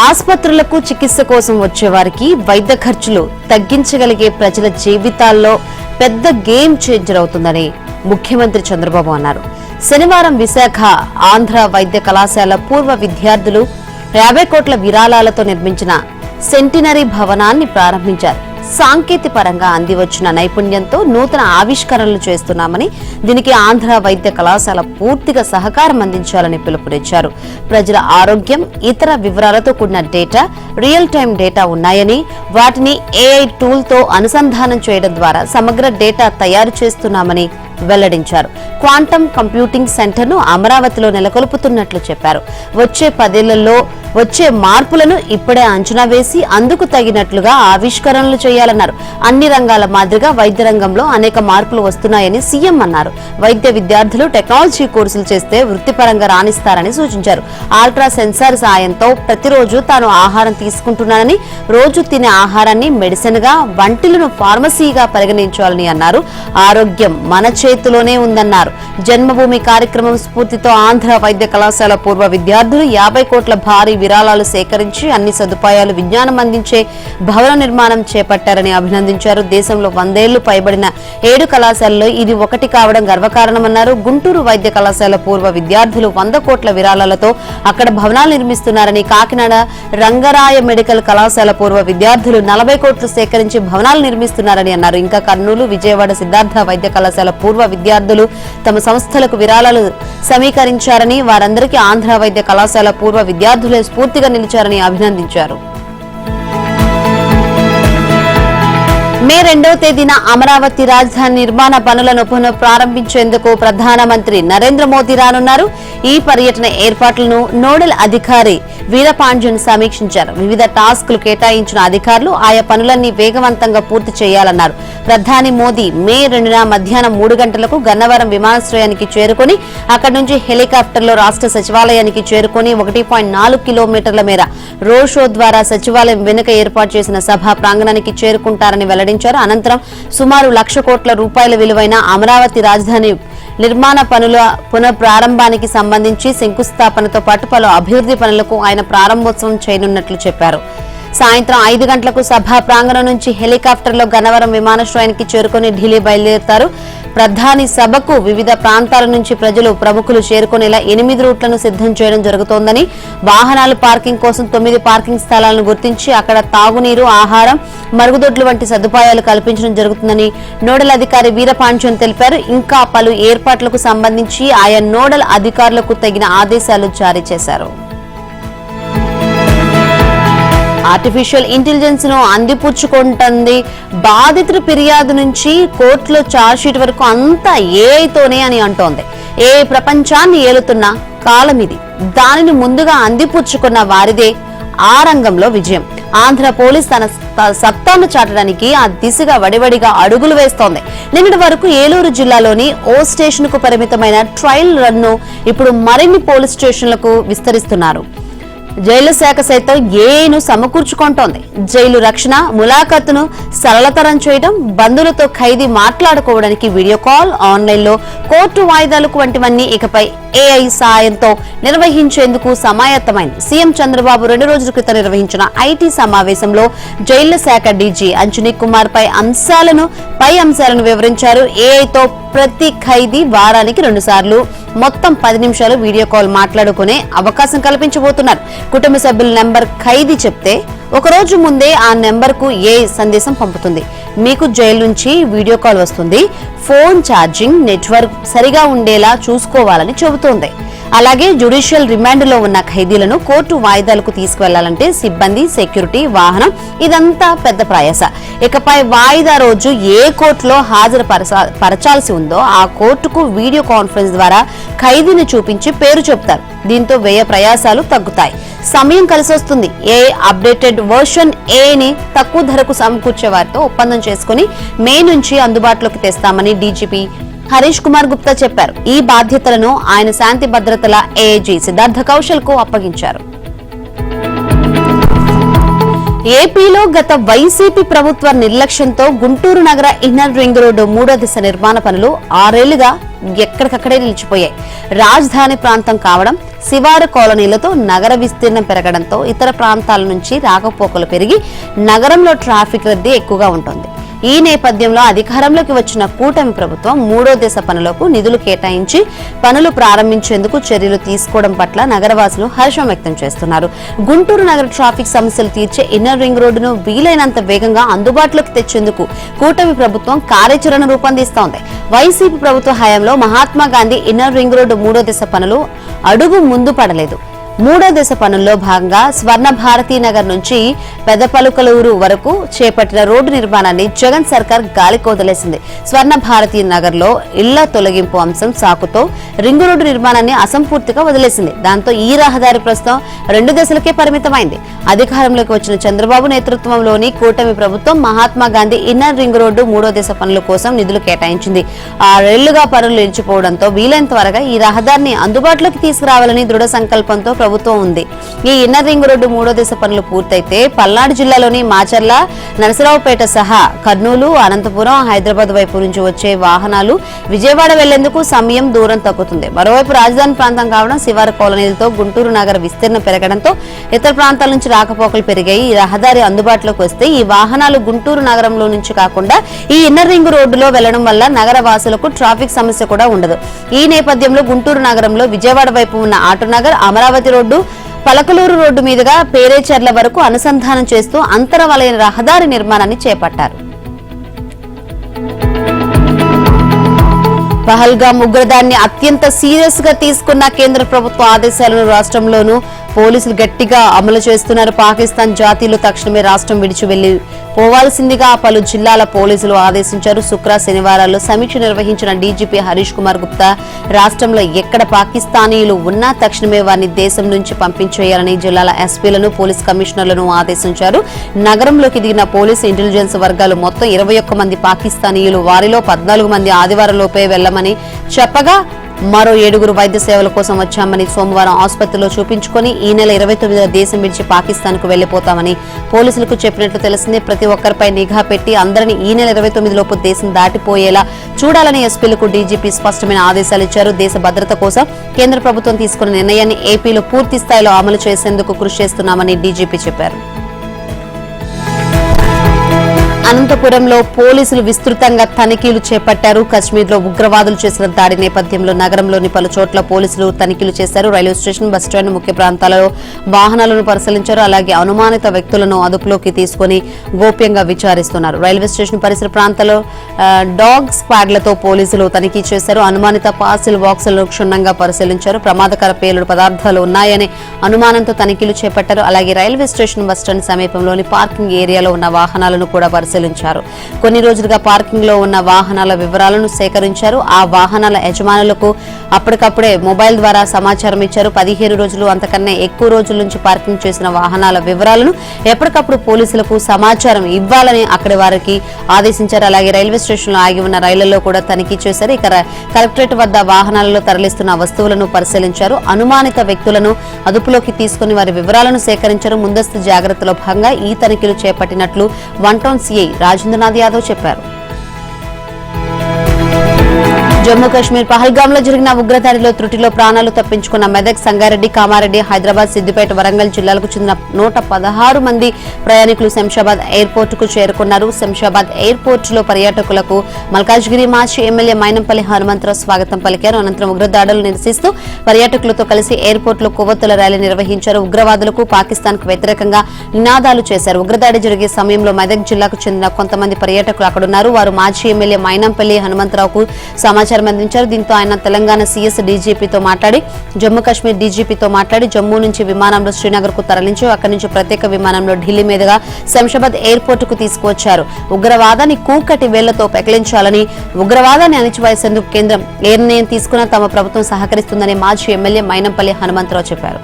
ఆసుపత్రులకు చికిత్స కోసం వచ్చే వారికి వైద్య ఖర్చులు తగ్గించగలిగే ప్రజల జీవితాల్లో పెద్ద గేమ్ చేంజర్ అవుతుందని ముఖ్యమంత్రి చంద్రబాబు అన్నారు. శనివారం విశాఖ ఆంధ్ర వైద్య కళాశాల పూర్వ విద్యార్థులు 50 కోట్ల విరాళాలతో నిర్మించిన సెంటినరీ భవనాన్ని ప్రారంభించారు. సాంకేతిక పరంగా అందివచ్చిన నైపుణ్యంతో నూతన ఆవిష్కరణలు చేస్తున్నామని, దీనికి ఆంధ్ర వైద్య కళాశాల పూర్తిగా సహకారం అందించాలని పిలుపునిచ్చారు. ప్రజల ఆరోగ్యం, ఇతర వివరాలతో కూడిన డేటా, రియల్ టైం డేటా ఉన్నాయని, వాటిని ఏఐ టూల్ తో అనుసంధానం చేయడం ద్వారా సమగ్ర డేటా తయారు చేస్తున్నామని వెల్లడించారు. క్వాంటమ్ కంప్యూటింగ్ సెంటర్ ను అమరావతిలో నెలకొల్పుతున్నట్లు చెప్పారు. వచ్చే 10 ఏళ్లలో వచ్చే మార్పులను ఇప్పుడే అంచనా వేసి అందుకు తగినట్లుగా ఆవిష్కరణలు చేయాలన్నారు. అన్ని రంగాల మాదిరిగా వైద్య రంగంలో అనేక మార్పులు వస్తున్నాయని సీఎం అన్నారు. వైద్య విద్యార్థులు టెక్నాలజీ కోర్సులు చేస్తే వృత్తిపరంగా రాణిస్తారని సూచించారు. అల్ట్రా సెన్సార్ సాయంతో ప్రతిరోజు తాను ఆహారం తీసుకుంటున్నానని, రోజు తినే ఆహారాన్ని మెడిసిన్ గా, వంటిలను ఫార్మసీగా పరిగణించాలని అన్నారు. ఆరోగ్యం మన చేతిలోనే ఉందన్నారు. జన్మభూమి కార్యక్రమం స్ఫూర్తితో ఆంధ్ర వైద్య కళాశాల పూర్వ విద్యార్థులు 50 కోట్ల భారీ విరాళాలు సేకరించి అన్ని సదుపాయాలు, విజ్ఞానం అందించే భవన నిర్మాణం చేపట్టారని అభినందించారు. దేశంలో 100 ఏళ్లు పైబడిన 7 కళాశాలలో ఇది ఒకటి కావడం గర్వకారణమన్నారు. గుంటూరు వైద్య కళాశాల పూర్వ విద్యార్థులు 100 కోట్ల విరాళాలతో అక్కడ భవనాలు నిర్మిస్తున్నారని, కాకినాడ రంగరాయ మెడికల్ కళాశాల పూర్వ విద్యార్థులు 40 కోట్లు సేకరించి భవనాలు నిర్మిస్తున్నారని అన్నారు. ఇంకా కర్నూలు, విజయవాడ సిద్ధార్థ వైద్య కళాశాల పూర్వ విద్యార్థులు తమ సంస్థలకు విరాళాలు సమీకరించారని, వారందరికీ ఆంధ్ర వైద్య కళాశాల పూర్వ విద్యార్థులే స్ఫూర్తిగా నిలిచారని అభినందించారు. మే 2వ తేదీన అమరావతి రాజధాని నిర్మాణ పనులను పునః ప్రారంభించేందుకు ప్రధానమంత్రి నరేంద్ర మోదీ రానున్నారు. ఈ పర్యటన ఏర్పాట్లను నోడల్ అధికారి వీరపాండ్యన్ సమీక్షించారు. వివిధ టాస్కులు కేటాయించిన అధికారులు ఆయా పనులన్నీ వేగవంతంగా పూర్తి చేయాలన్నారు. ప్రధాని మోదీ మే 2న మధ్యాహ్నం 3 గంటలకు గన్నవరం విమానాశ్రయానికి చేరుకుని అక్కడి నుంచి హెలికాప్టర్లో రాష్ట్ర సచివాలయానికి చేరుకుని 1.4 కిలోమీటర్ల మేర రోడ్ షో ద్వారా సచివాలయం వెనుక ఏర్పాటు చేసిన సభా ప్రాంగణానికి చేరుకుంటారని వెల్లడించారు. అనంతరం సుమారు 1,00,000 కోట్ల రూపాయల విలువైన అమరావతి రాజధాని నిర్మాణ పనుల పునఃప్రారంభానికి సంబంధించి శంకుస్థాపనతో పాటు పలు అభివృద్ధి పనులకు ఆయన ప్రారంభోత్సవం చేయనున్నట్లు చెప్పారు. సాయంత్రం 5 గంటలకు సభా ప్రాంగణం నుంచి హెలికాప్టర్లో గన్నవరం విమానాశ్రయానికి చేరుకుని ఢిల్లీ బయలుదేరుతారు. ప్రధాని సభకు వివిధ ప్రాంతాల నుంచి ప్రజలు, ప్రముఖులు చేరుకునేలా 8 రూట్లను సిద్ధం చేయడం జరుగుతోందని, వాహనాల పార్కింగ్ కోసం 9 పార్కింగ్ స్థలాలను గుర్తించి అక్కడ తాగునీరు, ఆహారం, మరుగుదొడ్లు వంటి సదుపాయాలు కల్పించడం జరుగుతుందని నోడల్ అధికారి వీరపాండ్యన్ తెలిపారు. ఇంకా పలు ఏర్పాట్లకు సంబంధించి ఆయా నోడల్ అధికారులకు తగిన ఆదేశాలు జారీ చేశారు. ఆర్టిఫిషియల్ ఇంటెలిజెన్స్ ను అందిపుచ్చుకుంటుంది. బాధితుల ఫిర్యాదు నుంచి కోర్టులో ఛార్జ్షీట్ వరకు అంతా ఏఐతోనే అని అంటోంది. ఏ ప్రపంచాన్ని ఏలుతున్న కాలం ఇది. దానిని ముందుగా అందిపుచ్చుకున్న వారిదే ఆ రంగంలో విజయం. ఆంధ్ర పోలీస్ తన సత్తాను చాటడానికి ఆ దిశగా వడివడిగా అడుగులు వేస్తోంది. నిన్నటి వరకు ఏలూరు జిల్లాలోని ఓ స్టేషన్ కు పరిమితమైన ట్రయల్ రన్ ను ఇప్పుడు మరిన్ని పోలీస్ స్టేషన్లకు విస్తరిస్తున్నారు. జైలు శాఖ సైతం ఏను సమకూర్చుకుంటోంది. జైలు రక్షణ, ములాఖతును సరళతరం చేయడం, బంధువులతో ఖైదీ మాట్లాడుకోవడానికి వీడియో కాల్, ఆన్లైన్లో కోర్టు వాయిదాలకు వంటివన్నీ ఇకపై ఏఐ సాయంతో నిర్వహించేందుకు సమాయత్తమైంది. సీఎం చంద్రబాబు 2 రోజుల క్రితం నిర్వహించిన ఐటీ సమావేశంలో జైళ్ల శాఖ డీజీ అంజనీ కుమార్ పై అంశాలను వివరించారు. ఏఐతో ప్రతి ఖైదీ వారానికి 2 సార్లు మొత్తం 10 నిమిషాలు వీడియో కాల్ మాట్లాడుకునే అవకాశం కల్పించబోతున్నారు. కుటుంబ సభ్యుల నెంబర్ ఖైదీ చెప్తే ఒక రోజు ముందే ఆ నెంబర్ కు ఏ సందేశం పంపుతుంది. మీకు జైలు నుంచి వీడియో కాల్ వస్తుంది. ఫోన్ ఛార్జింగ్, నెట్వర్క్ సరిగా ఉండేలా చూసుకోవాలని చెబుతోంది. అలాగే జ్యుడిషియల్ రిమాండ్ లో ఉన్న ఖైదీలను కోర్టు వాయిదాలకు తీసుకువెళ్లాలంటే సిబ్బంది, సెక్యూరిటీ, వాహనం ఇదంతా పెద్ద ప్రయాస. ఇకపై వాయిదా రోజు ఏ కోర్టులో పరచాల్సి ఉందో ఆ కోర్టుకు వీడియో కాన్ఫరెన్స్ ద్వారా ఖైదీని చూపించి పేరు చెబుతారు. దీంతో వ్యయ ప్రయాసాలు తగ్గుతాయి, సమయం కలిసొస్తుంది. ఏ అప్డేటెడ్ వర్షన్ ఏని తక్కువ ధరకు సమకూర్చే వారితో ఒప్పందం చేసుకుని మే నుంచి అందుబాటులోకి తెస్తామని డీజీపీ హరీష్ కుమార్ గుప్తా చెప్పారు. ఈ బాధ్యతలను ఆయన శాంతి భద్రతల ఏఐజీ సిద్ధార్థ కౌశల్ కు అప్పగించారు. ఏపీలో గత వైసీపీ ప్రభుత్వ నిర్లక్ష్యంతో గుంటూరు నగర ఇన్నర్ రింగ్ రోడ్డు 3వ దశ నిర్మాణ పనులు 6 ఏళ్లుగా ఎక్కడికక్కడే నిలిచిపోయాయి. రాజధాని ప్రాంతం కావడం, శివారు కాలనీలతో నగర విస్తీర్ణం పెరగడంతో ఇతర ప్రాంతాల నుంచి రాకపోకలు పెరిగి నగరంలో ట్రాఫిక్ రద్దీ ఎక్కువగా ఉంటుంది. ఈ నేపథ్యంలో అధికారంలోకి వచ్చిన కూటమి ప్రభుత్వం 3వ దశ పనులకు నిధులు కేటాయించి పనులు ప్రారంభించేందుకు చర్యలు తీసుకోవడం పట్ల నగరవాసులు హర్షం వ్యక్తం చేస్తున్నారు. గుంటూరు నగర ట్రాఫిక్ సమస్యలు తీర్చే ఇన్నర్ రింగ్ రోడ్డును వీలైనంత వేగంగా అందుబాటులోకి తెచ్చేందుకు కూటమి ప్రభుత్వం కార్యాచరణ రూపొందిస్తోంది. వైసీపీ ప్రభుత్వ హయాంలో Mahatma Gandhi inner ring road 3వ దశ పనులు అడుగు ముందు పడలేదు. 3వ దశ పనుల్లో భాగంగా స్వర్ణ భారతీ నగర్ నుంచి పెదపలుకలూరు వరకు చేపట్టిన రోడ్డు నిర్మాణాన్ని జగన్ సర్కార్ గాలికి వదిలేసింది. స్వర్ణ భారతీ నగర్ లో ఇళ్ల తొలగింపు అంశం సాకుతో రింగు రోడ్డు నిర్మాణాన్ని అసంపూర్తిగా వదిలేసింది. దాంతో ఈ రహదారి ప్రస్తుతం 2 దశలకే పరిమితమైంది. అధికారంలోకి వచ్చిన చంద్రబాబు నేతృత్వంలోని కూటమి ప్రభుత్వం Mahatma Gandhi inner ring road 3వ దశ పనుల కోసం నిధులు కేటాయించింది. 6 ఏళ్లుగా పనులు నిలిచిపోవడంతో వీలైనంత త్వరగా ఈ రహదారిని అందుబాటులోకి తీసుకురావాలని దృఢ సంకల్పంతో ప్రభుత్వం ఉంది. ఈ ఇన్నర్ రింగ్ రోడ్డు 3వ దశ పనులు పూర్తయితే పల్నాడు జిల్లాలోని మాచర్ల, నరసరావుపేట సహా కర్నూలు, అనంతపురం, హైదరాబాద్ వైపు నుంచి వచ్చే వాహనాలు విజయవాడ వెళ్లేందుకు సమయం, దూరం తగ్గుతుంది. మరోవైపు రాజధాని ప్రాంతం కావడం, శివారు కాలనీలతో గుంటూరు నగర విస్తీర్ణం పెరగడంతో ఇతర ప్రాంతాల నుంచి రాకపోకలు పెరిగాయి. ఈ రహదారి అందుబాటులోకి వస్తే ఈ వాహనాలు గుంటూరు నగరంలో నుంచి కాకుండా ఈ ఇన్నర్ రింగ్ రోడ్డులో వెళ్లడం వల్ల నగర వాసులకు ట్రాఫిక్ సమస్య కూడా ఉండదు. ఈ నేపథ్యంలో గుంటూరు నగరంలో విజయవాడ వైపు ఉన్న ఆటోనగర్, అమరావతి రోడ్డు, పలకలూరు రోడ్డు మీదుగా పేరేచర్ల వరకు అనుసంధానం చేస్తూ అంతరవలయ రహదారి నిర్మాణాన్ని చేపట్టారు. పహల్గామ్ ఉగ్రదాన్ని అత్యంత సీరియస్ గా తీసుకున్న కేంద్ర ప్రభుత్వ ఆదేశాలను రాష్ట్రంలోనూ పోలీసులు గట్టిగా అమలు చేస్తున్నారు. పాకిస్తాన్ జాతీయులు తక్షణమే రాష్ట్రం విడిచి వెళ్లి పోవాల్సిందిగా పలు జిల్లాల పోలీసులు ఆదేశించారు. శుక్ర, శనివారాల్లో సమీక్ష నిర్వహించిన డీజీపీ హరీష్ కుమార్ గుప్తా రాష్ట్రంలో ఎక్కడ పాకిస్తానీయులు ఉన్నా తక్షణమే వారిని దేశం నుంచి పంపించేయాలని జిల్లాల ఎస్పీలను, పోలీస్ కమిషనర్లను ఆదేశించారు. నగరంలోకి దిగిన పోలీసు ఇంటెలిజెన్స్ వర్గాలు మొత్తం 21 మంది పాకిస్తానీయులు, వారిలో 14 మంది ఆదివారంలోపే వెళ్లమని చెప్పగా మరో 7 వైద్య సేవల కోసం వచ్చామని, సోమవారం ఆసుపత్రిలో చూపించుకుని ఈ నెల 29న దేశం విడిచి పాకిస్తాన్ కు వెళ్లిపోతామని పోలీసులకు చెప్పినట్లు తెలిసింది. ప్రతి ఒక్కరిపై నిఘా పెట్టి అందరినీ ఈ నెల 29 లోపు దేశం దాటిపోయేలా చూడాలని ఎస్పీలకు డీజీపీ స్పష్టమైన ఆదేశాలు ఇచ్చారు. దేశ భద్రత కోసం కేంద్ర ప్రభుత్వం తీసుకున్న నిర్ణయాన్ని ఏపీలో పూర్తి స్థాయిలో అమలు చేసేందుకు కృషి చేస్తున్నామని డీజీపీ చెప్పారు. అనంతపురంలో పోలీసులు విస్తృతంగా తనిఖీలు చేపట్టారు. కశ్మీర్లో ఉగ్రవాదులు చేసిన దాడి నేపథ్యంలో నగరంలోని పలు చోట్ల పోలీసులు తనిఖీలు చేశారు. రైల్వే స్టేషన్, బస్టాండ్, ముఖ్య ప్రాంతాలలో వాహనాలను పరిశీలించారు. అలాగే అనుమానిత వ్యక్తులను అదుపులోకి తీసుకుని గోప్యంగా విచారిస్తున్నారు. రైల్వే స్టేషన్ పరిసర ప్రాంతాల్లో డాగ్ స్క్వాడ్లతో పోలీసులు తనిఖీ చేశారు. అనుమానిత పార్సిల్ బాక్సులను క్షుణ్ణంగా పరిశీలించారు. ప్రమాదకర పేలుడు పదార్థాలు ఉన్నాయనే అనుమానంతో తనిఖీలు చేపట్టారు. అలాగే రైల్వే స్టేషన్, బస్టాండ్ సమీపంలోని పార్కింగ్ ఏరియాలో ఉన్న వాహనాలను కూడా పరిశీలించారు. కొన్ని రోజులుగా పార్కింగ్ లో ఉన్న వాహనాల వివరాలను సేకరించారు. ఆ వాహనాల యజమానులకు అప్పటికప్పుడే మొబైల్ ద్వారా సమాచారం ఇచ్చారు. 15 రోజులు అంతకన్నా ఎక్కువ రోజుల నుంచి పార్కింగ్ చేసిన వాహనాల వివరాలను ఎప్పటికప్పుడు పోలీసులకు సమాచారం ఇవ్వాలని అక్కడి వారికి ఆదేశించారు. అలాగే రైల్వే స్టేషన్ లో ఆగి ఉన్న రైళ్లలో కూడా తనిఖీ చేశారు. ఇక కలెక్టరేట్ వద్ద వాహనాలలో తరలిస్తున్న వస్తువులను పరిశీలించారు. అనుమానిత వ్యక్తులను అదుపులోకి తీసుకుని వారి వివరాలను సేకరించారు. ముందస్తు జాగ్రత్తలో భాగంగా ఈ తనిఖీలు చేపట్టినట్లు 1 టౌన్ సీఐ రాజేంద్రనాథ్ యాదవ్ చెప్పారు. జమ్మూ కశ్మీర్ పహల్గామ్ లో జరిగిన ఉగ్రదాడిలో త్రుటిలో ప్రాణాలు తప్పించుకున్న మెదక్, సంగారెడ్డి, కామారెడ్డి, హైదరాబాద్, సిద్దిపేట, వరంగల్ జిల్లాలకు చెందిన 116 మంది ప్రయాణికులు శంషాబాద్ ఎయిర్పోర్ట్ కు చేరుకున్నారు. శంషాబాద్ ఎయిర్పోర్ట్ లో పర్యాటకులకు మల్కాజ్గిరి మాజీ ఎమ్మెల్యే మైనంపల్లి హనుమంతరావు స్వాగతం పలికారు. అనంతరం ఉగ్రదాడులు నిరసిస్తూ పర్యాటకులతో కలిసి ఎయిర్పోర్ట్ లో కొవ్వొత్తుల ర్యాలీ నిర్వహించారు. ఉగ్రవాదులకు, పాకిస్తాన్ కు వ్యతిరేకంగా నినాదాలు చేశారు. ఉగ్రదాడి జరిగే సమయంలో మెదక్ జిల్లాకు చెందిన కొంతమంది పర్యాటకులు అక్కడున్నారు. వారు మాజీ ఎమ్మెల్యే మైనంపల్లి హనుమంతరావుకు సమాచారం అందించారు. దీంతో ఆయన తెలంగాణ సీఎస్ డీజీపీతో మాట్లాడి, జమ్మూ కశ్మీర్ డీజీపీతో మాట్లాడి జమ్మూ నుంచి విమానంలో శ్రీనగర్ కు తరలించి అక్కడి నుంచి ప్రత్యేక విమానంలో ఢిల్లీ మీదుగా శంషాబాద్ ఎయిర్పోర్ట్ కు తీసుకువచ్చారు. ఉగ్రవాదాన్ని కూకటి వేళ్లతో పెకిలించాలని, ఉగ్రవాదాన్ని అణిచివేసేందుకు కేంద్రం ఏ నిర్ణయం తీసుకున్నా తమ ప్రభుత్వం సహకరిస్తుందని మాజీ ఎమ్మెల్యే మైనంపల్లి హనుమంతరావు చెప్పారు.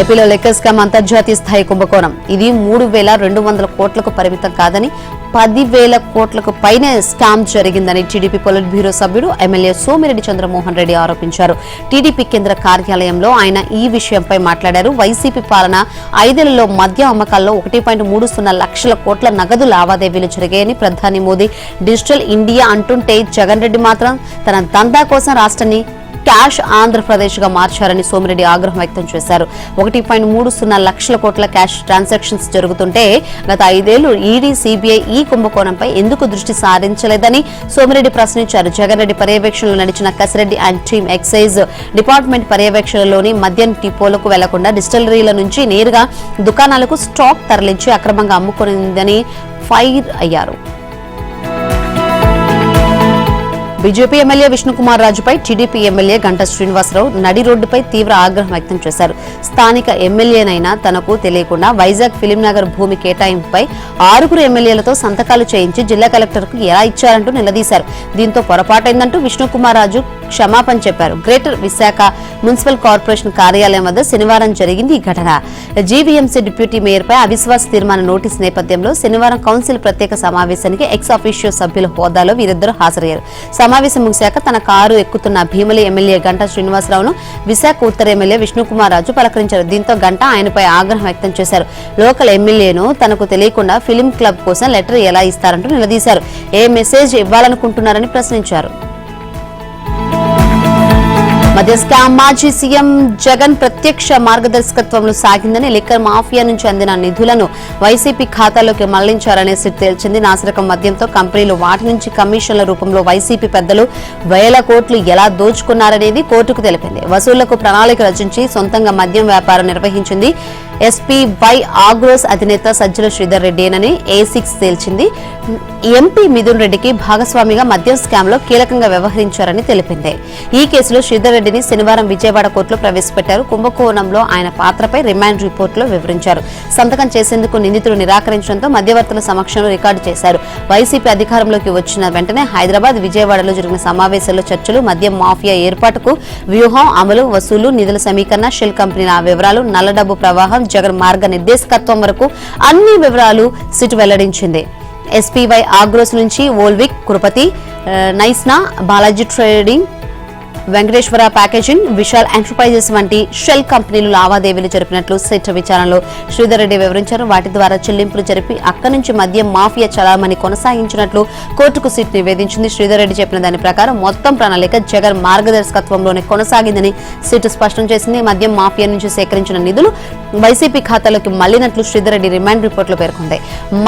ఐపీలో లెక్కర్ స్కామ్ అంతర్జాతీయ స్థాయి కుంభకోణం. ఇది 3,200 కోట్లకు పరిమితం కాదని 10,000 కోట్లకు పైనే స్కామ్ జరిగిందని టీడీపీ పొలిట్ బ్యూరో సభ్యుడు ఎమ్మెల్యే సోమిరెడ్డి చంద్రమోహన్ రెడ్డి ఆరోపించారు. టీడీపీ కేంద్ర కార్యాలయంలో ఆయన ఈ విషయంపై మాట్లాడారు. వైసీపీ పాలన 5 ఏళ్లలో మద్యం అమ్మకాల్లో 1.30 లక్షల కోట్ల నగదు లావాదేవీలు జరిగాయని ప్రధాని మోదీ డిజిటల్ ఇండియా అంటుంటే జగన్ రెడ్డి మాత్రం తన దందా కోసం రాష్ట్రాన్ని క్యాష్ ఆంధ్రప్రదేశ్ గా మార్చారని సోమిరెడ్డి ఆగ్రహం వ్యక్తం చేశారు. 1.30 లక్షల కోట్ల క్యాష్ ట్రాన్సాక్షన్స్ జరుగుతుంటే గత 5 ఏళ్లు ఈడీ, సిబిఐ ఈ కుంభకోణంపై ఎందుకు దృష్టి సారించలేదని సోమిరెడ్డి ప్రశ్నించారు. జగన్ రెడ్డి పర్యవేక్షణలో నడిచిన Kasireddy and team excise department పర్యవేక్షణలోని మద్యం డిపోలకు వెళ్లకుండా డిస్టిలరీల నుంచి నేరుగా దుకాణాలకు స్టాక్ తరలించి అక్రమంగా అమ్ముకునిందని ఫైర్ అయ్యారు. బీజేపీ ఎమ్మెల్యే విష్ణుకుమార్ రాజుపై టీడీపీ ఎమ్మెల్యే గంటా శ్రీనివాసరావు నడి రోడ్డుపై తీవ్ర ఆగ్రహం వ్యక్తం చేశారు. స్థానిక ఎమ్మెల్యేనైనా తనకు తెలియకుండా వైజాగ్ ఫిలింనగర్ భూమి కేటాయింపుపై 6 ఎమ్మెల్యేలతో సంతకాలు చేయించి జిల్లా కలెక్టర్కు ఎలా ఇచ్చారంటూ నిలదీశారు. దీంతో పొరపాటైందంటూ విష్ణుకుమార్ రాజు క్షమాపణ చెప్పారు. గ్రేటర్ విశాఖ మున్సిపల్ కార్పొరేషన్ కార్యాలయం వద్ద శనివారం జరిగింది ఈ ఘటన. జీవీఎంసీ డిప్యూటీ మేయర్పై అవిశ్వాస తీర్మాన నోటీసు నేపథ్యంలో శనివారం కౌన్సిల్ ప్రత్యేక సమావేశానికి ఎక్స్ అఫీషియో సభ్యుల హోదాలో వీరిద్దరూ హాజరయ్యారు. సమావేశం ముగిశాక తన కారు ఎక్కుతున్న భీమిలి ఎమ్మెల్యే గంటా శ్రీనివాసరావును విశాఖ ఉత్తర ఎమ్మెల్యే విష్ణుకుమార్ రాజు పలకరించారు. దీంతో గంటా ఆయనపై ఆగ్రహం వ్యక్తం చేశారు. లోకల్ ఎమ్మెల్యేను తనకు తెలియకుండా ఫిలిం క్లబ్ కోసం లెటర్ ఎలా ఇస్తారంటూ నిలదీశారు. ఏ మెసేజ్ ఇవ్వాలనుకుంటున్నారని ప్రశ్నించారు. మధ్య స్కామ్ మాజీ సీఎం జగన్ ప్రత్యక్ష మార్గదర్శకత్వంలో సాగిందని లిక్కర్ మాఫియా నుంచి అందిన నిధులను వైసీపీ ఖాతాలోకి మళ్లించారనే సిట్ తేల్చింది. నాసిరకం మద్యంతో కంపెనీలు వాటి నుంచి కమిషన్ల రూపంలో వైసీపీ పెద్దలు 1,000 కోట్లు ఎలా దోచుకున్నారనేది కోర్టుకు తెలిపింది. వసూళ్లకు ప్రణాళిక రచించి సొంతంగా మద్యం వ్యాపారం నిర్వహించింది ఎస్పీవై ఆగ్రోస్ అధినేత సజ్జల శ్రీధర్ రెడ్డేనని A6 తేల్చింది. ఎంపీ మిథున్ రెడ్డికి భాగస్వామిగా మద్యం స్కామ్ లో కీలకంగా వ్యవహరించారని తెలిపింది. ఈ కేసులో శ్రీధర్ రెడ్డిని శనివారం విజయవాడ కోర్టులో ప్రవేశపెట్టారు. కుంభకోణంలో ఆయన పాత్రపై రిమాండ్ రిపోర్టులో వివరించారు. సంతకం చేసేందుకు నిందితులు నిరాకరించడంతో మధ్యవర్తుల సమక్షంలో రికార్డు చేశారు. వైసీపీ అధికారంలోకి వచ్చిన వెంటనే హైదరాబాద్, విజయవాడలో జరిగిన సమావేశాల్లో చర్చలు, మద్యం మాఫియా ఏర్పాటుకు వ్యూహం, అమలు, వసూలు, నిధుల సమీకరణ, షెల్ కంపెనీల వివరాలు, నల్ల డబ్బు ప్రవాహం, జగన్ మార్గ నిర్దేశకత్వం వరకు అన్ని వివరాలు సిట్ వెల్లడించింది. ఎస్పీవై ఆగ్రోస్ నుంచి ఓల్విక్, కురుపతి, నైస్నా, Balaji trading, Venkateswara packaging, Vishal enterprises వంటి షెల్ కంపెనీలు లావాదేవీలు జరిపినట్లు సిట్ విచారణలో శ్రీధర్ రెడ్డి వివరించారు. వాటి ద్వారా చెల్లింపులు జరిపి అక్కడి నుంచి మద్యం మాఫియా చలామణి కొనసాగించినట్లు కోర్టుకు సిట్ నివేదించింది. శ్రీధర్ రెడ్డి చెప్పిన దాని ప్రకారం మొత్తం ప్రణాళిక జగన్ మార్గదర్శకత్వంలోనే కొనసాగిందని సిట్ స్పష్టం చేసింది. మద్యం మాఫియా నుంచి సేకరించిన నిధులు వైసీపీ ఖాతాలోకి మళ్లినట్లు శ్రీధర్ రెడ్డి రిమాండ్ రిపోర్టులో పేర్కొంది.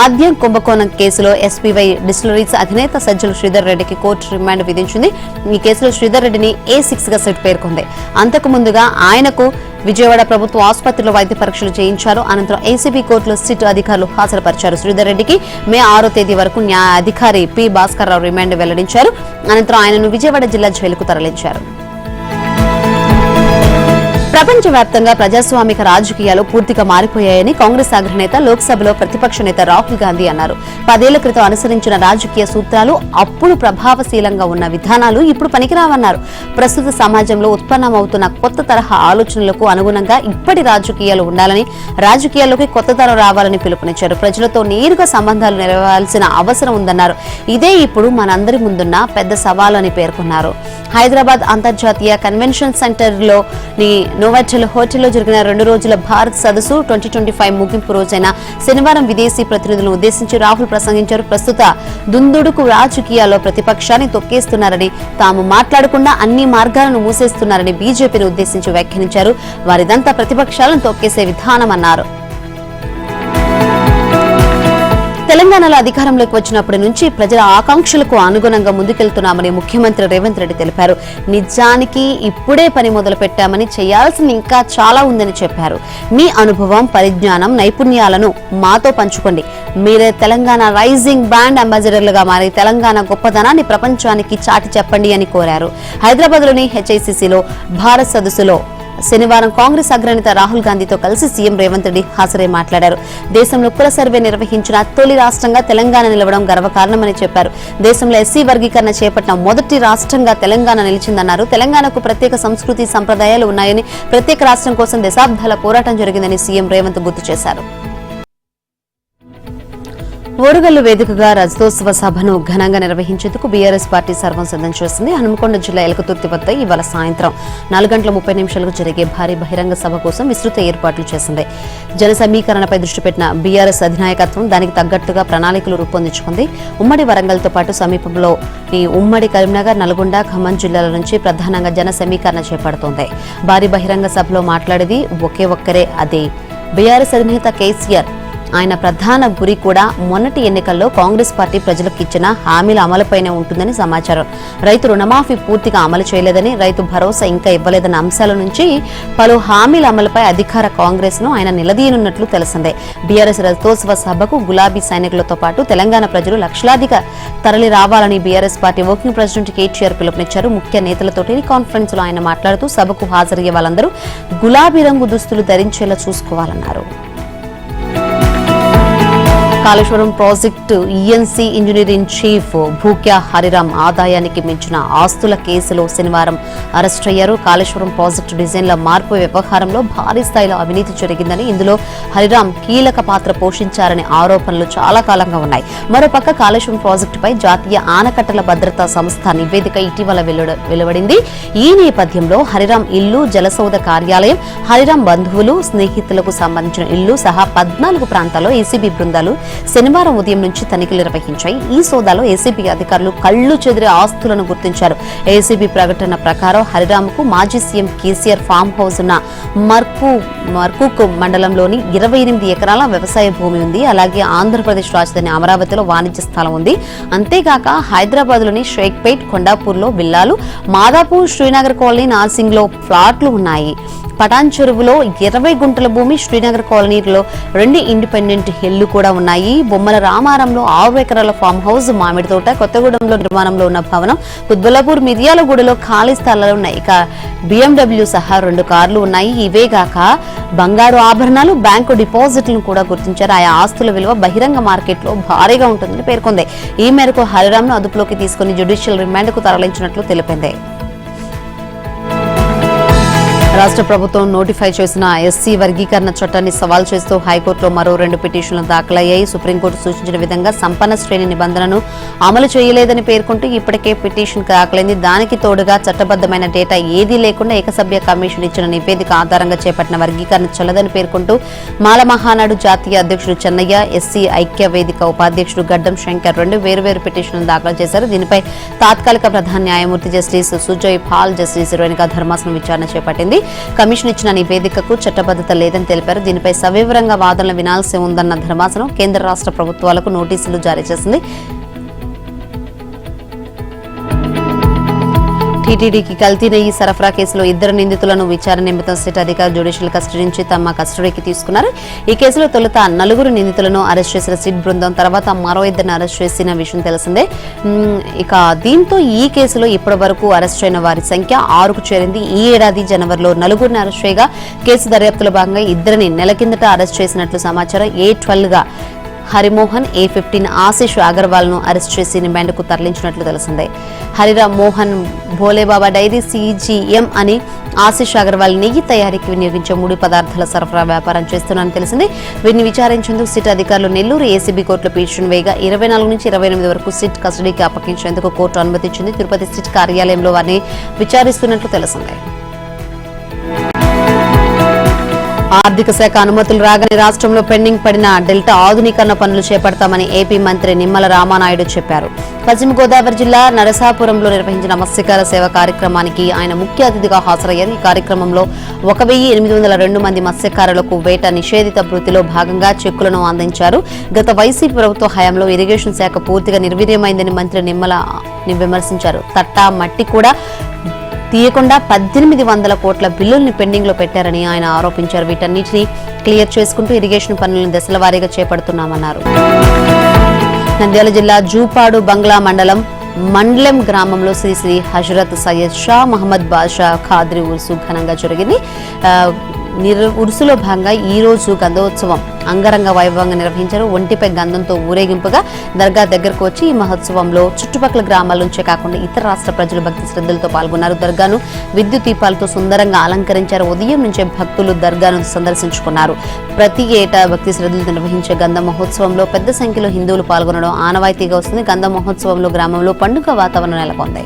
మద్యం కుంభకోణం కేసులో ఎస్పీవై డిస్టిలరీస్ అధినేత సజ్జల శ్రీధర్ రెడ్డికి కోర్టు రిమాండ్ విధించింది. ఈ కేసులో శ్రీధర్ రెడ్డిని A6 గా సిట్ పేర్కొంది. అంతకు ముందుగా ఆయనకు విజయవాడ ప్రభుత్వ ఆసుపత్రిలో వైద్య పరీక్షలు చేయించారు. అనంతరం ఏసీబీ కోర్టులో సిట్ అధికారులు హాజరుపరిచారు. శ్రీధర్ రెడ్డికి మే 6వ తేదీ వరకు న్యాయ అధికారి పి భాస్కర్ రావు రిమాండ్ వెల్లడించారు. అనంతరం ఆయనను విజయవాడ జిల్లా జైలుకు తరలించారు. ప్రపంచవ్యాప్తంగా ప్రజాస్వామిక రాజకీయాలు పూర్తిగా మారిపోయాయని కాంగ్రెస్ అగ్రనేత, లోక్సభలో ప్రతిపక్ష నేత రాహుల్ గాంధీ అన్నారు. 10 ఏళ్ల క్రితం అనుసరించిన రాజకీయ సూత్రాలు, అప్పుడు ప్రభావశీలంగా ఉన్న విధానాలు ఇప్పుడు పనికిరావన్నారు. ప్రస్తుత సమాజంలో ఉత్పన్నమవుతున్న కొత్త తరహా ఆలోచనలకు అనుగుణంగా ఇప్పటి రాజకీయాలు ఉండాలని, రాజకీయాల్లోకి కొత్త తరం రావాలని పిలుపునిచ్చారు. ప్రజలతో నేరుగా సంబంధాలు నెరవేర్చాల్సిన అవసరం ఉందన్నారు. ఇదే ఇప్పుడు మనందరి ముందున్న పెద్ద సవాలు అని పేర్కొన్నారు. హైదరాబాద్ అంతర్జాతీయ కన్వెన్షన్ సెంటర్లోని నోవాటెల్ హోటల్లో జరిగిన 2 రోజుల భారత్ సదస్సు 2025 ముగింపు రోజైన శనివారం విదేశీ ప్రతినిధులను ఉద్దేశించి రాహుల్ ప్రసంగించారు. ప్రస్తుత దుందుడుకు రాజకీయాల్లో ప్రతిపక్షాన్ని తొక్కేస్తున్నారని, తాము మాట్లాడకుండా అన్ని మార్గాలను మూసేస్తున్నారని బీజేపీని ఉద్దేశించి వ్యాఖ్యానించారు. వారిదంతా ప్రతిపక్షాలను తొక్కేసే విధానమన్నారు. తెలంగాణలో అధికారంలోకి వచ్చినప్పటి నుంచి ప్రజల ఆకాంక్షలకు అనుగుణంగా ముందుకెళ్తున్నామని ముఖ్యమంత్రి రేవంత్ రెడ్డి తెలిపారు. నిజానికి ఇప్పుడే పని మొదలు పెట్టామని, చేయాల్సింది ఇంకా చాలా ఉందని చెప్పారు. మీ అనుభవం, పరిజ్ఞానం, నైపుణ్యాలను మాతో పంచుకోండి. మీరే తెలంగాణ రైజింగ్ బ్రాండ్ అంబాసిడర్లుగా మారి తెలంగాణ గొప్పదనాన్ని ప్రపంచానికి చాటి చెప్పండి అని కోరారు. హైదరాబాద్ లోని HICCలో భారత్ సదస్సులో శనివారం కాంగ్రెస్ అగ్రనేత రాహుల్ గాంధీతో కలిసి సీఎం రేవంత్ రెడ్డి హాజరై మాట్లాడారు. దేశంలో కుల సర్వే నిర్వహించిన తొలి రాష్ట్రంగా తెలంగాణ నిలవడం గర్వకారణమని చెప్పారు. దేశంలో ఎస్సీ వర్గీకరణ చేపట్టిన మొదటి రాష్ట్రంగా తెలంగాణ నిలిచిందన్నారు. తెలంగాణకు ప్రత్యేక సంస్కృతి సంప్రదాయాలు ఉన్నాయని, ప్రత్యేక రాష్ట్రం కోసం దశాబ్దాల పోరాటం జరిగిందని సీఎం రేవంత్ గుర్తు చేశారు. ఓరుగల్లు వేదికగా రజతోత్సవ సభను ఘనంగా నిర్వహించేందుకు బీఆర్ఎస్ పార్టీ సర్వం సిద్దం చేసింది. హనుమకొండ జిల్లా ఎలకతుర్తి వద్ద ఇవాళ సాయంత్రం 4:30 జరిగే భారీ బహిరంగ సభ కోసం విస్తృత ఏర్పాట్లు చేసింది. జన సమీకరణపై దృష్టి పెట్టిన బీఆర్ఎస్ అధినాయకత్వం దానికి తగ్గట్టుగా ప్రణాళికలు రూపొందించుకుంది. ఉమ్మడి వరంగల్తో పాటు సమీపంలో ఉమ్మడి కరీంనగర్, నల్గొండ, ఖమ్మం జిల్లాల నుంచి ప్రధానంగా జన సమీకరణ చేపడుతోంది. భారీ బహిరంగ సభలో మాట్లాడేది ఒకే ఒక్కరే, అదే బీఆర్ఎస్ అధినేత కేసీఆర్. ఆయన ప్రధాన గురి కూడా మొన్నటి ఎన్నికల్లో కాంగ్రెస్ పార్టీ ప్రజలకు ఇచ్చిన హామీల అమలుపైనే ఉంటుందని సమాచారం. రైతు రుణమాఫీ పూర్తిగా అమలు చేయలేదని, రైతు భరోసా ఇంకా ఇవ్వలేదన్న అంశాల నుంచి పలు హామీల అమలుపై అధికార కాంగ్రెస్ ను ఆయన నిలదీయనున్నట్లు తెలిసిందే. బీఆర్ఎస్ రజతోత్సవ సభకు గులాబీ సైనికులతో పాటు తెలంగాణ ప్రజలు లక్షలాదిగా తరలి రావాలని BRS party working president KTR పిలుపునిచ్చారు. ముఖ్య నేతలతో టెలికాన్ఫరెన్స్ లో ఆయన మాట్లాడుతూ సభకు హాజరయ్యే వాళ్ళందరూ గులాబీ రంగు దుస్తులు ధరించేలా చూసుకోవాలన్నారు. Kaleshwaram project ENC engineering chief Bhukya Hariram ఆదాయానికి మించిన ఆస్తుల కేసులో శనివారం అరెస్ట్ అయ్యారు. కాళేశ్వరం ప్రాజెక్టు డిజైన్ల మార్పు వ్యవహారంలో భారీ స్థాయిలో అవినీతి జరిగిందని, ఇందులో హరిరామ్ కీలక పాత్ర పోషించారనే ఆరోపణలు చాలా కాలంగా ఉన్నాయి. మరోపక్క కాళేశ్వరం ప్రాజెక్టుపై జాతీయ ఆనకట్టల భద్రతా సంస్థ నివేదిక ఇటీవల వెలువడింది. ఈ నేపథ్యంలో హరిరామ్ ఇల్లు, జలసౌధ కార్యాలయం, హరిరామ్ బంధువులు, స్నేహితులకు సంబంధించిన ఇల్లు సహా 14 ప్రాంతాల్లో ఏసీబీ బృందాలు శనివారం ఉదయం నుంచి తనిఖీలు నిర్వహించాయి. ఈ సోదాలో ఏసీబీ అధికారులు కళ్లు చెదిరే ఆస్తులను గుర్తించారు. ఏసీబీ ప్రకటన ప్రకారం హరిరామ్కు మాజీ సీఎం కేసీఆర్ ఫామ్ హౌస్ ఉన్న మర్కూక్ మండలంలోని 28 ఎకరాల వ్యవసాయ భూమి ఉంది. అలాగే ఆంధ్రప్రదేశ్ రాజధాని అమరావతిలో వాణిజ్య స్థలం ఉంది. అంతేగాక హైదరాబాద్ లోని షేక్పేట్, కొండాపూర్లో విల్లాలు, మాదాపూర్, శ్రీనగర్ కాలనీ, నార్సింగ్ లో ఫ్లాట్లు ఉన్నాయి. పటాన్ చెరువులో 20 గుంటల భూమి, శ్రీనగర్ కాలనీలో 2 ఇండిపెండెంట్ ఇళ్లు కూడా ఉన్నాయి. బొమ్మల రామారంలో 6 ఎకరాల ఫామ్ హౌస్, మామిడి తోట, కొత్తగూడెంలో నిర్మాణంలో ఉన్న భవనం, కుత్బుల్లాపూర్, మిర్యాలగూడలో ఖాళీ స్థలాలు ఉన్నాయి. ఇక BMW సహా 2 కార్లు ఉన్నాయి. ఇవేగాక బంగారు ఆభరణాలు, బ్యాంకు డిపాజిట్లను కూడా గుర్తించారు. ఆయా ఆస్తుల విలువ బహిరంగ మార్కెట్లో భారీగా ఉంటుందని పేర్కొంది. ఈ మేరకు హరిరామ్ను అదుపులోకి తీసుకుని జ్యుడిషియల్ రిమాండ్కు తరలించినట్లు తెలిపింది. రాష్ట్ర ప్రభుత్వం నోటిఫై చేసిన ఎస్సీ వర్గీకరణ చట్టాన్ని సవాల్ చేస్తూ హైకోర్టులో మరో 2 పిటిషన్లు దాఖలయ్యాయి. సుప్రీంకోర్టు సూచించిన విధంగా సంపన్న శ్రేణి నిబంధనను అమలు చేయలేదని పేర్కొంటూ ఇప్పటికే పిటిషన్ దాఖలైంది. దానికి తోడుగా చట్టబద్దమైన డేటా ఏదీ లేకుండా ఏకసభ్య కమిషన్ ఇచ్చిన నివేదిక ఆధారంగా చేపట్టిన వర్గీకరణ చెల్లదని పేర్కొంటూ మాల మహానాడు జాతీయ అధ్యక్షుడు చెన్నయ్య, ఎస్సీ ఐక్య వేదిక ఉపాధ్యక్షుడు గడ్డం శంకర్ 2 వేర్వేరు పిటిషన్లు దాఖలు చేశారు. దీనిపై తాత్కాలిక ప్రధాన న్యాయమూర్తి జస్టిస్ సుజయ్ పాల్, జస్టిస్ రేణుకా ధర్మాసనం విచారణ చేపట్టింది. కమిషన్ ఇచ్చిన నివేదికకు చట్టబద్దత లేదని తెలిపారు. దీనిపై సవివరంగా వాదనలు వినాల్సి ఉందన్న ధర్మాసనం కేంద్ర రాష్ట్ర ప్రభుత్వాలకు నోటీసులు జారీ చేసింది. టీటీడీకి కల్తీ నెయ్యి సరఫరా కేసులో 2 నిందితులను విచారణ నిమిత్తం సిట్ అధికారులు జ్యుడిషియల్ కస్టడీ నుంచి తమ కస్టడీకి తీసుకున్నారు. ఈ కేసులో తొలుత 4 నిందితులను అరెస్ట్ చేసిన సిట్ బృందం తర్వాత మరో 2 అరెస్ట్ చేసిన విషయం తెలిసిందే. ఇక దీంతో ఈ కేసులో ఇప్పటి వరకు అరెస్ట్ అయిన వారి సంఖ్య 6కు చేరింది. ఈ ఏడాది జనవరిలో 4 అరెస్ట్ చేయగా కేసు దర్యాప్తులో భాగంగా 2 నెల కిందట అరెస్ట్ చేసినట్లు సమాచారం. A12 గా హరిమోహన్, A15 ఆశిష్ అగర్వాల్ ను అరెస్ట్ చేసి రిమాండ్కు తరలించినట్లు తెలిసిందే. హరిరామ్ మోహన్ భోలేబాబా డైరీ CGM అని ఆశిష్ అగర్వాల్ నెయ్యి తయారీకి వినియోగించే 3 పదార్థాల సరఫరా వ్యాపారం చేస్తున్నారని తెలిసింది. వీరిని విచారించేందుకు సిట్ అధికారులు నెల్లూరు ఏసీబీ కోర్టులో పిటిషన్ వేయగా 24 నుంచి 28 వరకు సిట్ కస్టడీకి అప్పగించేందుకు కోర్టు అనుమతించింది. తిరుపతి సిట్ కార్యాలయంలో వారిని విచారిస్తున్నట్లు తెలిసింది. ఆర్థిక శాఖ అనుమతులు రాగానే రాష్ట్రంలో పెండింగ్ పడిన డెల్టా ఆధునీకరణ పనులు చేపడతామని ఏపీ మంత్రి నిమ్మల రామానాయుడు చెప్పారు. పశ్చిమ గోదావరి జిల్లా నరసాపురంలో నిర్వహించిన మత్స్యకార సేవ కార్యక్రమానికి ఆయన ముఖ్య అతిథిగా హాజరయ్యారు. ఈ కార్యక్రమంలో 1802 మంది మత్స్యకారులకు వేట నిషేధిత వృత్తిలో భాగంగా చెక్కులను అందించారు. గత వైసీపీ ప్రభుత్వ హయాంలో ఇరిగేషన్ శాఖ పూర్తిగా నిర్వీర్యమైందని మంత్రి నిమ్మల విమర్శించారు. తట్టా మట్టి కూడా తీయకుండా 1800 కోట్ల బిల్లుల్ని పెండింగ్ లో పెట్టారని ఆయన ఆరోపించారు. వీటన్నిటిని క్లియర్ చేసుకుంటూ ఇరిగేషన్ పనులను దశల వారీగా చేపడుతున్నామన్నారు. నంద్యాల జిల్లా జూపాడు బంగ్లా మండలం మండలం గ్రామంలో శ్రీ శ్రీ హజరత్ సయ్యద్ షా మహమ్మద్ బాషా ఖాద్రి ఉర్సు ఘనంగా జరిగింది. ఉరుసులో భాగంగా ఈ రోజు గంధోత్సవం అంగరంగ వైభవంగా నిర్వహించారు. ఒంటిపై గంధంతో ఊరేగింపుగా దర్గా దగ్గరకు వచ్చి ఈ మహోత్సవంలో చుట్టుపక్కల గ్రామాల నుంచే కాకుండా ఇతర రాష్ట్ర ప్రజలు భక్తి శ్రద్ధలతో పాల్గొన్నారు. దర్గాను విద్యుత్ దీపాలతో సుందరంగా అలంకరించారు. ఉదయం నుంచే భక్తులు దర్గాను సందర్శించుకున్నారు. ప్రతి ఏటా భక్తి శ్రద్ధలతో నిర్వహించే గంధ మహోత్సవంలో పెద్ద సంఖ్యలో హిందువులు పాల్గొనడం ఆనవాయితీగా వస్తుంది. గంధ మహోత్సవంలో గ్రామంలో పండుగ వాతావరణం నెలకొంది.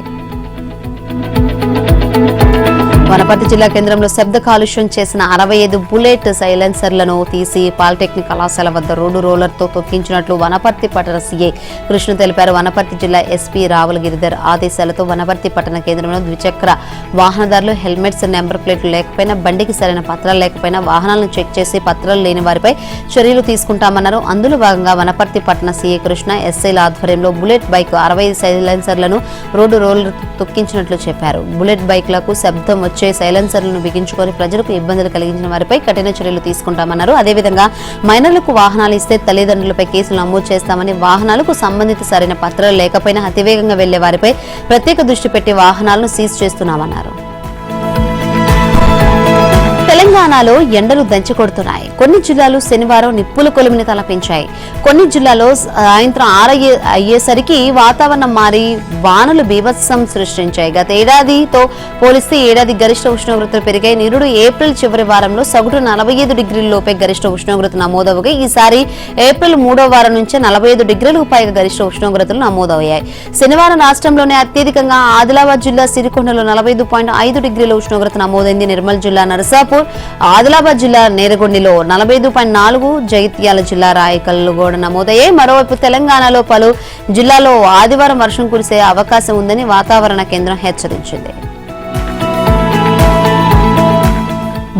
వనపర్తి జిల్లా కేంద్రంలో శబ్ద కాలుష్యం చేసిన 65 బుల్లెట్ సైలెన్సర్లను తీసి పాలిటెక్నిక్ కళాశాల వద్ద రోడ్డు రోలర్తో తొక్కించినట్లు వనపర్తి పట్టణ సీఐ కృష్ణ తెలిపారు. వనపర్తి జిల్లా ఎస్పీ రావుల గిరిధర్ ఆదేశాలతో వనపర్తి పట్టణ కేంద్రంలో ద్విచక్ర వాహనదారులు హెల్మెట్స్, నెంబర్ ప్లేట్లు లేకపోయినా, బండికి సరైన పత్రాలు లేకపోయినా వాహనాలను చెక్ చేసి పత్రాలు లేని వారిపై చర్యలు తీసుకుంటామన్నారు. అందులో భాగంగా వనపర్తి పట్టణ సీఐ కృష్ణ ఎస్ఐల ఆధ్వర్యంలో బుల్లెట్ బైక్ 65 సైలెన్సర్లను రోడ్డు రోలర్ తొక్కించినట్లు చెప్పారు. బుల్లెట్ బైక్లకు శబ్దం వచ్చే సైలెన్సర్లను బిగించుకొని ప్రజలకు ఇబ్బందులు కలిగించిన వారిపై కఠిన చర్యలు తీసుకుంటామన్నారు. అదేవిధంగా మైనర్లకు వాహనాలు ఇస్తే తల్లిదండ్రులపై కేసులు నమోదు చేస్తామని, వాహనాలకు సంబంధిత సరైన పత్రాలు లేకపోయినా అతివేగంగా వెళ్లే వారిపై ప్రత్యేక దృష్టి పెట్టి వాహనాలను సీజ్ చేస్తున్నామన్నారు. తెలంగాణలో ఎండలు దంచికొడుతున్నాయి. కొన్ని జిల్లాలు శనివారం నిప్పుల కొలిమిని తలపించాయి. కొన్ని జిల్లాలో సాయంత్రం 6 అయ్యేసరికి వాతావరణం మారి వానలు బీభత్సం సృష్టించాయి. గత ఏడాదితో పోలిస్తే ఏడాది గరిష్ట ఉష్ణోగ్రతలు పెరిగాయి. నిరుడు ఏప్రిల్ చివరి వారంలో సగటు 45 డిగ్రీల లోపే గరిష్ట ఉష్ణోగ్రత నమోదవగా ఈసారి ఏప్రిల్ 3వ వారం నుంచే 45 డిగ్రీలకు పైగా గరిష్ట ఉష్ణోగ్రతలు నమోదయ్యాయి. శనివారం రాష్ట్రంలోనే అత్యధికంగా ఆదిలాబాద్ జిల్లా సిరికొండలో 45.5 డిగ్రీల ఉష్ణోగ్రత నమోదైంది. నిర్మల్ జిల్లా నరసాపూర్, ఆదిలాబాద్ జిల్లా నేరగొండిలో 45.4, జగిత్యాల జిల్లా రాయకల్లు కూడా నమోదయ్యాయి. మరోవైపు తెలంగాణలో పలు జిల్లాల్లో ఆదివారం వర్షం కురిసే అవకాశం ఉందని వాతావరణ కేంద్రం హెచ్చరించింది.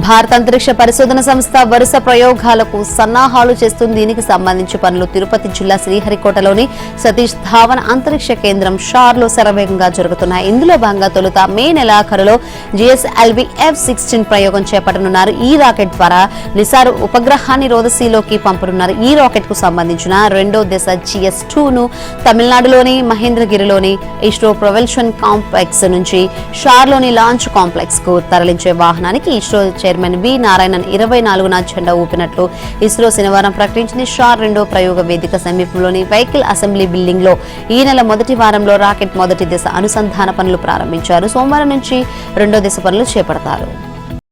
భారత అంతరిక్ష పరిశోధన సంస్థ వరుస ప్రయోగాలకు సన్నాహాలు చేస్తుంది. దీనికి సంబంధించి పనులు తిరుపతి జిల్లా శ్రీహరికోటలోని సతీష్ ధావన్ అంతరిక్ష కేంద్రం షార్లో శరవేగంగా జరుగుతున్నాయి. ఇందులో భాగంగా తొలుత మే నెలాఖరులో GSLV F-16 ప్రయోగం చేపట్టనున్నారు. ఈ రాకెట్ ద్వారా నిసార్ ఉపగ్రహాన్ని రోదసీలోకి పంపనున్నారు. ఈ రాకెట్ కు సంబంధించిన రెండో దశ GS-2ను తమిళనాడులోని మహేంద్రగిరిలోని ఇస్రో ప్రొవల్షన్ కాంప్లెక్స్ నుంచి షార్లోని లాంచ్ కాంప్లెక్స్ కు తరలించే వాహనానికి ఇస్రో చైర్మన్ వి నారాయణన్ 24న జెండా ఊపినట్లు ఇస్రో శనివారం ప్రకటించింది. షార్ రెండో ప్రయోగ వేదిక సమీపంలోని వెహికల్ అసెంబ్లీ బిల్డింగ్ లో ఈ నెల మొదటి వారంలో రాకెట్ మొదటి దశ అనుసంధాన పనులు ప్రారంభించారు. సోమవారం నుంచి రెండో దశ పనులు చేపడతారు.